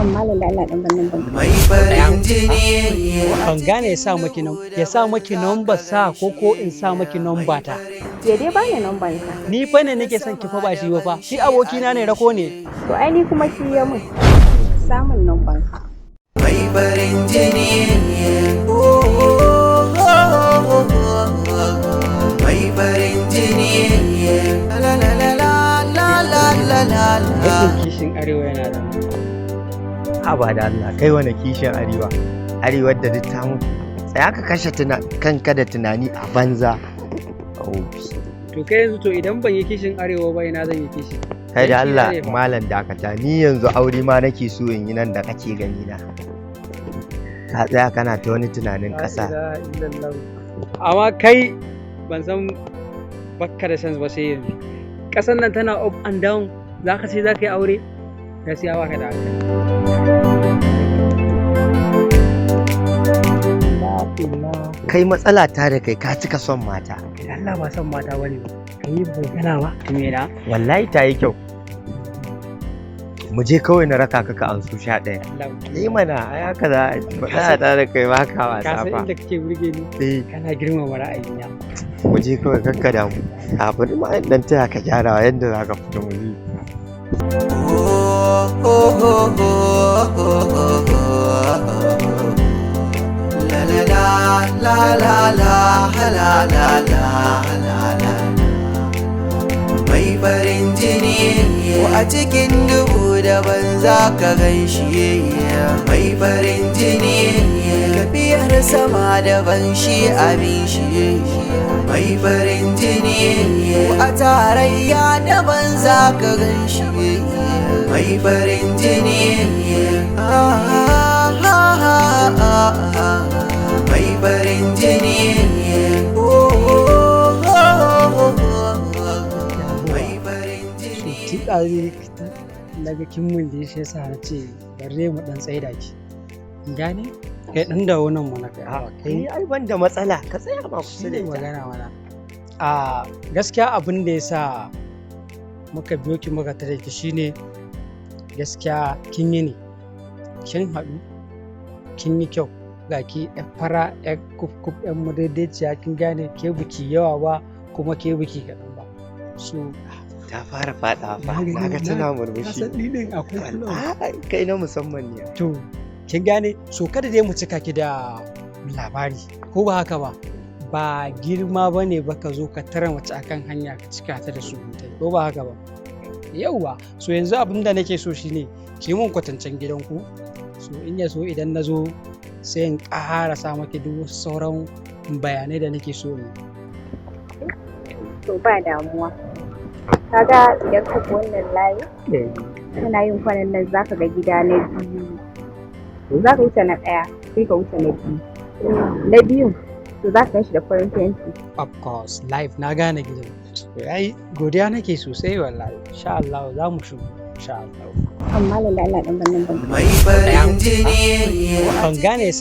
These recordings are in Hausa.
amma da Allah dan bannan ban. Mai farin jini Ban gane ya sa maki number sa ko in sa maki number ta. Ya dai bani number ka. Ni fa ne nake son ki fa ba shi ba fa. Shi abokina ne rako ne. To ai ni kuma shi ya mun. Samun number ka. mai farin jini mai farin jini la la la la la la la la Rashin kishin arewa yana da. Haba da Allah kai wani kishin arewa arewar da duk ta mutu tsaya ka kashe kanka da tunani a banza. To kai yanzu to idan ban yi kishin arewa ba ina zan yi kishi. Kai da Allah malam dakata ni yanzu aure ma nake so in yi nan da kake gani na ka tsaya kana ta wani tunanin ƙasa. Amma kai ban san bakka da chance ba sai yanzu. Ƙasar nan tana up and down za ka ce za ka yi aure gaskiya ba ka da Kai matsala ta da kai ka cika son mata. Allah ba son mata bane ba. Ka yi bogana ba. Me na? Wallahi ta yi kyau. Mu je kawai na raka ka an su 11. Yi mana ai haka za a matsala ta da kai ba ka wasa Ka san fa. inda kake burge ni? Kana girmama ra'ayina. Mu je kawai kakka da mu. Kafin ma dan taya ka gyara yadda za ka fita mu yi. la la la la la la la mai farin jini a cikin duhu daban za ka gan shi mai farin jini tafiyar sama daban shi abin shi mai farin jini a tarayya daban za ka gan shi mai farin jini mai farin jini mai farin jini Tuƙa daga kin mun da shi yasa na ce bare mu dan tsaida ki. Gane? Kai dan dawo nan mu na kai. Kai ai ban da matsala ka tsaya ma kusa da ita. Magana mana. Gaskiya abin da yasa muka biyo ki muka tare ki shine gaskiya kin yi ne. Kin haɗu kin yi kyau. Ga ki yan fara yan kuf yan madaidaiciya kin gane ke biki yawa ba kuma ke biki kaɗan ba so ta fara faɗa fa na ga tana murmushi kai na musamman ne to kin gane so kada dai mu cika ki da labari ko ba haka ba ba girma ba ne ba ka zo ka tara mace akan hanya ka cika ta da surutai ko ba haka ba yauwa so yanzu abin da nake so shine ki mun kwatancen gidanku so in ya so idan na zo sai in ƙara sa maki duk sauran bayanai da nake so ne. To ba damuwa. Kaga idan ka bi wannan layi, kana yin kwanan nan za ka ga gida na biyu. Za ka wuce na ɗaya, sai ka wuce na biyu. Na biyun, to za ka gan shi da farin fenti. Of course, live na gane gidan. Ai, godiya nake sosai wallahi. Insha Allah za mu shigo. Insha Allah. Amma da Allah dan bannan ban. mai farin jini Ban gane ya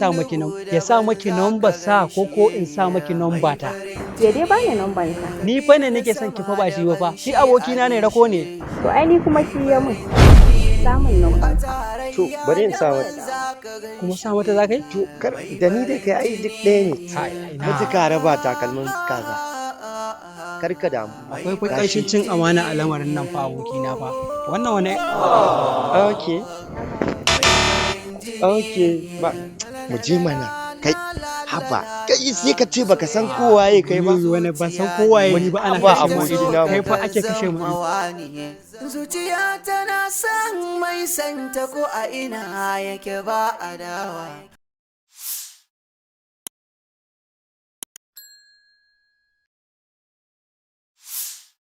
sa maki number sa ko in sa maki number ta. Ya dai bani number ka. Ni fa ne nake son ki fa ba shi ba fa. Shi abokina ne rako ne. To ai ni kuma shi ya mun. Samun number. to bari in sa mata Kuma sa mata za ka yi? to kar da ni da kai ai duk ɗaya ne mutu ka raba takalmin kaza kar ka damu Akwai fa ƙarshen cin amana a lamarin nan fa abokina fa. Wannan wani okay ba mu je mana kai haba kai sai ka ce baka san kowa ya kai ba wani ban san kowa ya ni ba ana Ba kashe mu. aboki na Kai fa ake kashe mu. zuciya tana son mai santa ko a ina yake ba adawa